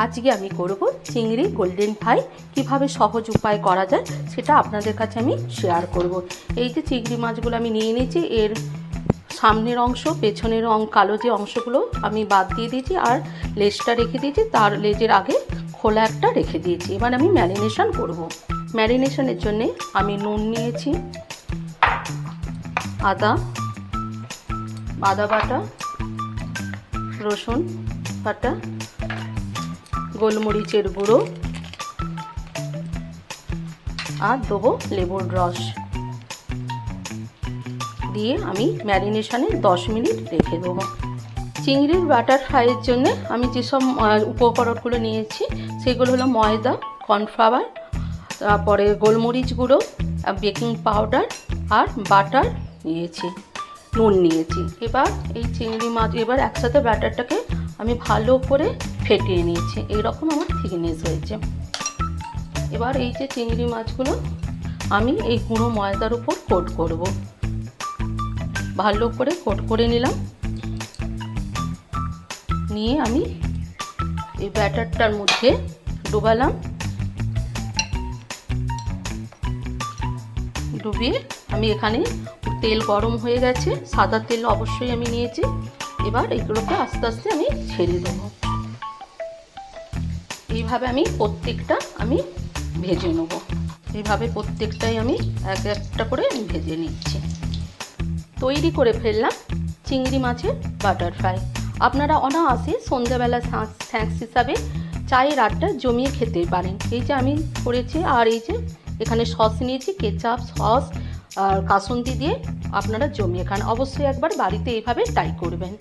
আজকে আমি করব চিংড়ি গোল্ডেন ফ্রাই। কিভাবে সহজ উপায় করা যায় সেটা আপনাদের কাছে আমি শেয়ার করব। এই যে চিংড়ি মাছগুলো আমি নিয়ে নিয়েছি, এর সামনের অংশ পেছনের কালো যে অংশগুলো আমি বাদ দিয়ে দিয়েছি, আর লেজটা রেখে দিয়েছি, তার লেজের আগে খোলা একটা রেখে দিয়েছি। এবার আমি ম্যারিনেশন করব। ম্যারিনেশনের জন্যে আমি নুন নিয়েছি, আদা বাটা, রসুন বাটা, গোলমরিচের গুঁড়ো, আর দেবো লেবুর রস দিয়ে আমি ম্যারিনেশনে 10 মিনিট রেখে দেবো। চিংড়ির বাটার ফ্রাইয়ের জন্য আমি যেসব উপকরণগুলো নিয়েছি সেগুলো হলো ময়দা, কর্নফ্লাওয়ার, তারপরে গোলমরিচ গুঁড়ো, বেকিং পাউডার আর বাটার নিয়েছি, নুন নিয়েছি। এবার এই চিংড়ি মাছ এবার একসাথে ব্যাটারটাকে আমি ভালো করে ফেটিয়ে নিয়েছি। এইরকম আমার থিকনেস হয়েছে। এবার এই যে চিংড়ি মাছগুলো আমি এই গুঁড়ো ময়দার উপর কোট করব। ভালো করে কোট করে নিলাম। নিয়ে আমি এই ব্যাটারটার মধ্যে ডুবালাম। ডুবিয়ে আমি এখানে তেল গরম হয়ে গেছে, সাদা তেল অবশ্যই আমি নিয়েছি। এবার এগুলোকে আস্তে আস্তে আমি ছেড়ে দেবো। এইভাবে আমি প্রত্যেকটা আমি ভেজে নেব। এইভাবে প্রত্যেকটাই আমি এক একটা করে ভেজে নিচ্ছি। তৈরি করে ফেললাম চিংড়ি মাছের বাটার ফ্রাই। আপনারা অনায়াসে সন্ধ্যাবেলা স্ন্যাক্স হিসাবে চায়ের আড্ডা জমিয়ে খেতে পারেন। এই যে আমি করেছি, আর এই যে এখানে সস নিয়েছি, কেচাপ, সস আর কাসুন্দি দিয়ে আপনারা জমিয়ে খান। অবশ্যই একবার বাড়িতে এইভাবে ট্রাই করবেন।